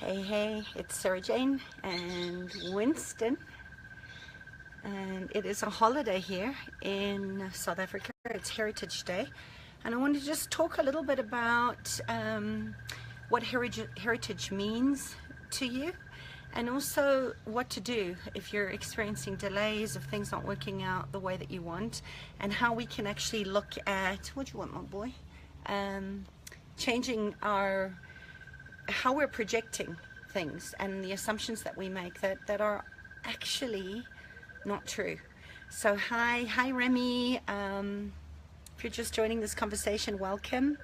Hey, it's Sarah Jane and Winston, and it is a holiday here in South Africa. It's Heritage Day, and I want to just talk a little bit about what heritage means to you, and also what to do if you're experiencing delays, if things aren't working out the way that you want, and how we can actually look at, what do you want, my boy? Changing how we're projecting things and the assumptions that we make that are actually not true. So hi Remy, if you're just joining this conversation, welcome.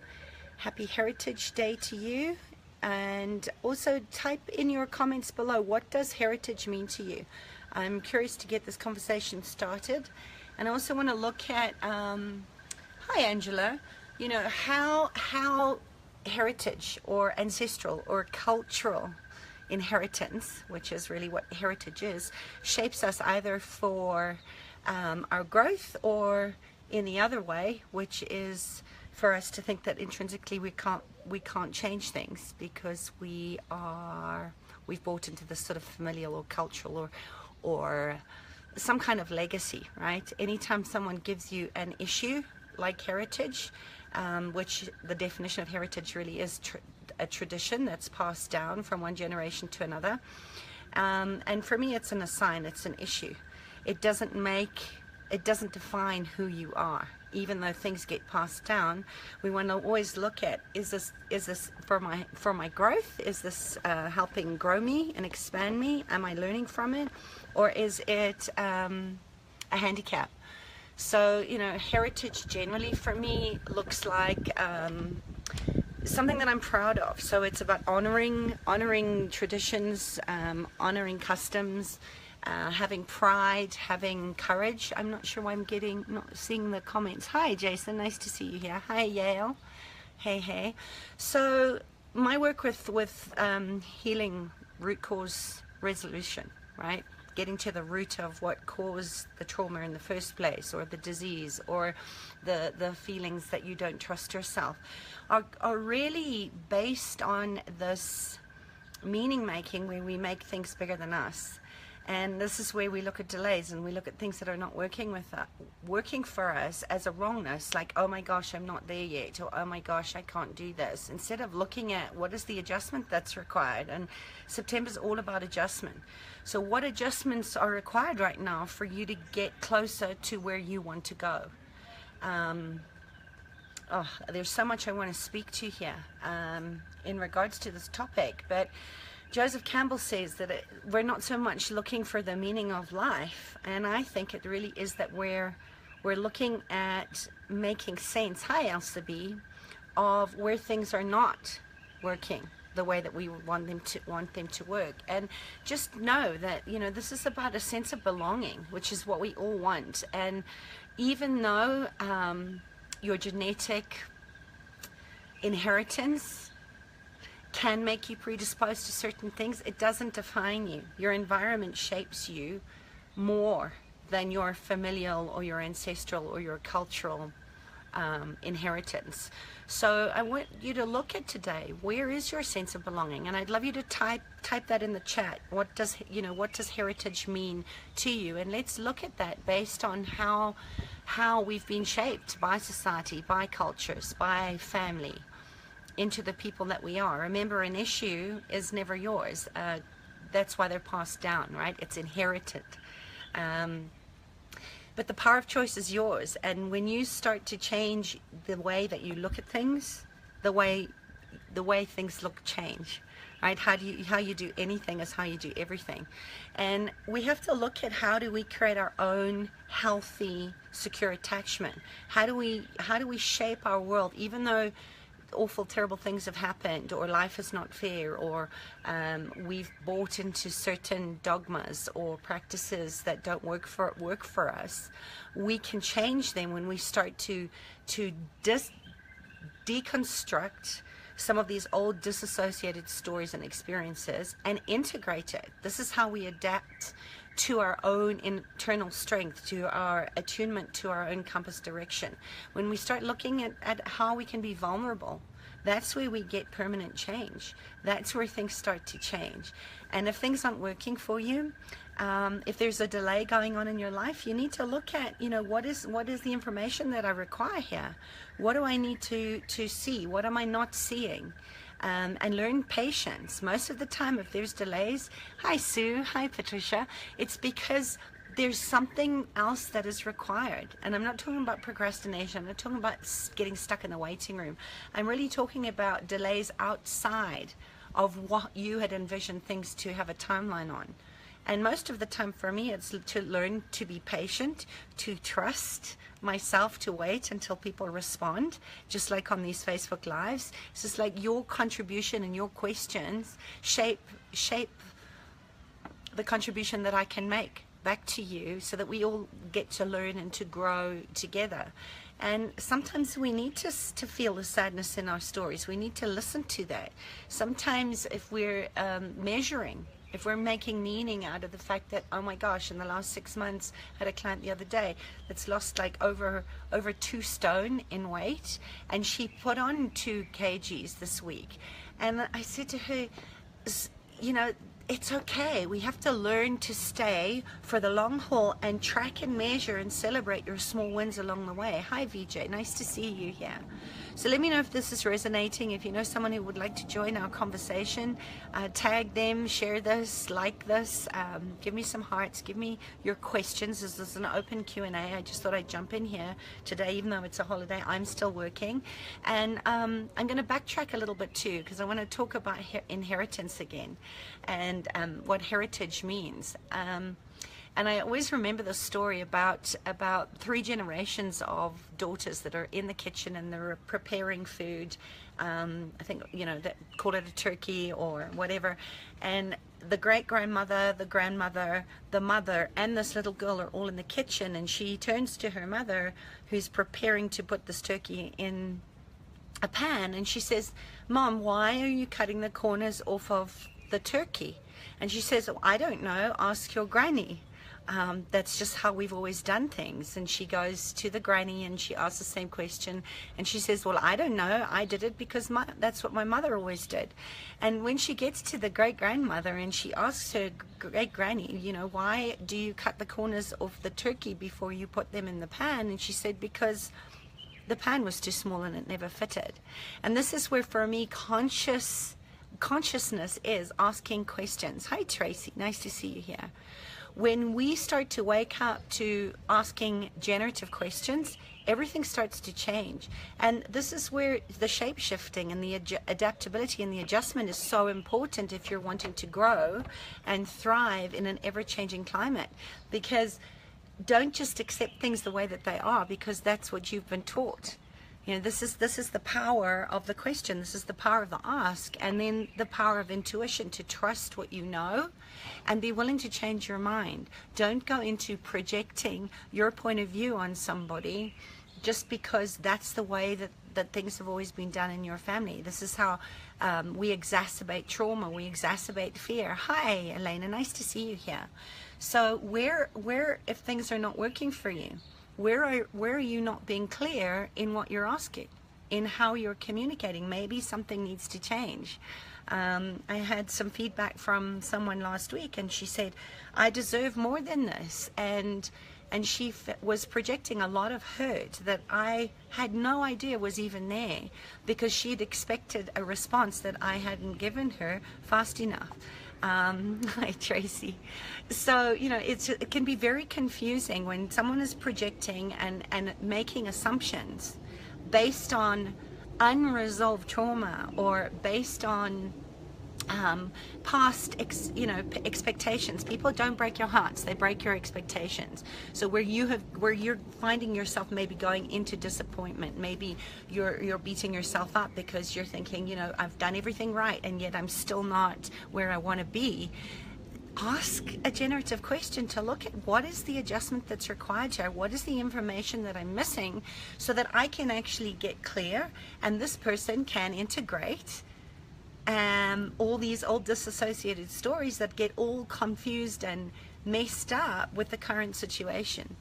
Happy Heritage Day to you, and also type in your comments below, what does heritage mean to you? I'm curious to get this conversation started. And I also want to look at hi Angela, you know, how heritage or ancestral or cultural inheritance, which is really what heritage is, shapes us either for our growth or in the other way, which is for us to think that intrinsically we can't change things because we've bought into this sort of familial or cultural or some kind of legacy, right? Anytime someone gives you an issue like heritage, which the definition of heritage really is a tradition that's passed down from one generation to another. And for me, it's a sign, it's an issue. It doesn't define who you are. Even though things get passed down, we want to always look at, is this for my growth? Is this helping grow me and expand me? Am I learning from it? Or is it a handicap? So, you know, heritage generally for me looks like something that I'm proud of. So it's about honoring traditions, honoring customs, having pride, having courage. I'm not sure why I'm not seeing the comments. Hi Jason, nice to see you here. Hi Yale. Hey. So my work with healing, root cause resolution, right? Getting to the root of what caused the trauma in the first place, or the disease, or the feelings that you don't trust yourself, are really based on this meaning making where we make things bigger than us. And this is where we look at delays and we look at things that are not working for us as a wrongness, like, oh my gosh, I'm not there yet, or oh my gosh, I can't do this, instead of looking at what is the adjustment that's required. And September's all about adjustment. So what adjustments are required right now for you to get closer to where you want to go? There's so much I want to speak to here in regards to this topic, but Joseph Campbell says that we're not so much looking for the meaning of life, and I think it really is that we're looking at making sense, hi Elsa B, of where things are not working the way that we want them to work. And just know that, you know, this is about a sense of belonging, which is what we all want. And even though your genetic inheritance can make you predisposed to certain things, it doesn't define you. Your environment shapes you more than your familial or your ancestral or your cultural inheritance. So I want you to look at today, where is your sense of belonging? And I'd love you to type that in the chat. What does heritage mean to you? And let's look at that based on how we've been shaped by society, by cultures, by family, into the people that we are. Remember, an issue is never yours. That's why they're passed down, right? It's inherited. But the power of choice is yours. And when you start to change the way that you look at things, the way things change, right? How you do anything is how you do everything. And we have to look at, how do we create our own healthy, secure attachment? How do we shape our world, even though awful, terrible things have happened, or life is not fair, or we've bought into certain dogmas or practices that don't work for us? We can change them when we start to deconstruct some of these old disassociated stories and experiences and integrate it. This is how we adapt to our own internal strength, to our attunement to our own compass direction. When we start looking at how we can be vulnerable, That's where we get permanent change. That's where things start to change. And if things aren't working for you, if there's a delay going on in your life, you need to look at, what is the information that I require here? What do I need to see? What am I not seeing? And learn patience. Most of the time, if there's delays, hi Sue, hi Patricia, it's because there's something else that is required. And I'm not talking about procrastination. I'm not talking about getting stuck in the waiting room. I'm really talking about delays outside of what you had envisioned things to have a timeline on. And most of the time for me, it's to learn to be patient, to trust myself, to wait until people respond, just like on these Facebook Lives. It's just like your contribution and your questions shape the contribution that I can make back to you, so that we all get to learn and to grow together. And sometimes we need to feel the sadness in our stories. We need to listen to that. Sometimes if we're measuring, if we're making meaning out of the fact that, oh my gosh, in the last 6 months, I had a client the other day that's lost like over 2 stone in weight, and she put on 2 kgs this week. And I said to her, it's okay. We have to learn to stay for the long haul and track and measure and celebrate your small wins along the way. Hi VJ, nice to see you here. So let me know if this is resonating. If you know someone who would like to join our conversation, tag them, share this, like this, give me some hearts, give me your questions. This is an open Q&A. I just thought I'd jump in here today, even though it's a holiday. I'm still working. And I'm going to backtrack a little bit too, because I want to talk about inheritance again, and what heritage means. And I always remember the story about 3 generations of daughters that are in the kitchen and they're preparing food. I think, that call it a turkey or whatever. And the great-grandmother, the grandmother, the mother, and this little girl are all in the kitchen. And she turns to her mother, who's preparing to put this turkey in a pan. And she says, Mom, why are you cutting the corners off of the turkey? And she says, oh, I don't know, ask your granny. That's just how we've always done things. And she goes to the granny and she asks the same question, and she says, well, I don't know, I did it because that's what my mother always did. And when she gets to the great-grandmother and she asks her great-granny, why do you cut the corners of the turkey before you put them in the pan? And she said, because the pan was too small and it never fitted. And this is where, for me, consciousness is asking questions. Hi Tracy, nice to see you here. When we start to wake up to asking generative questions, everything starts to change. And this is where the shape-shifting and the adaptability and the adjustment is so important if you're wanting to grow and thrive in an ever-changing climate. Because don't just accept things the way that they are, because that's what you've been taught. This is the power of the question. This is the power of the ask, and then the power of intuition, to trust what you know and be willing to change your mind. Don't go into projecting your point of view on somebody just because that's the way that things have always been done in your family. This is how we exacerbate trauma, we exacerbate fear. Hi Elena, nice to see you here. So where if things are not working for you, where are you not being clear in what you're asking, in how you're communicating? Maybe something needs to change. I had some feedback from someone last week, and she said, I deserve more than this. And she was projecting a lot of hurt that I had no idea was even there, because she'd expected a response that I hadn't given her fast enough. Hi Tracy. So it can be very confusing when someone is projecting and making assumptions based on unresolved trauma, or based on past expectations. People don't break your hearts, they break your expectations. So where you're finding yourself maybe going into disappointment, maybe you're beating yourself up because you're thinking, I've done everything right and yet I'm still not where I want to be. Ask a generative question to look at what is the adjustment that's required here, what is the information that I'm missing, so that I can actually get clear and this person can integrate all these old disassociated stories that get all confused and messed up with the current situation.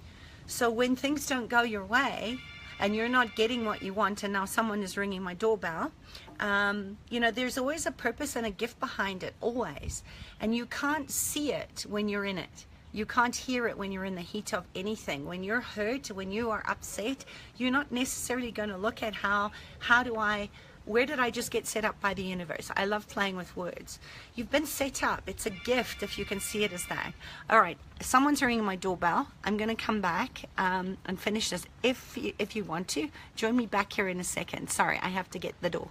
So when things don't go your way, and you're not getting what you want, and now someone is ringing my doorbell, you know, there's always a purpose and a gift behind it, always. And you can't see it when you're in it. You can't hear it when you're in the heat of anything. When you're hurt, when you are upset, you're not necessarily going to look at where did I just get set up by the universe? I love playing with words. You've been set up. It's a gift if you can see it as that. All right, someone's ringing my doorbell. I'm going to come back and finish this. If you want to, join me back here in a second. Sorry, I have to get the door.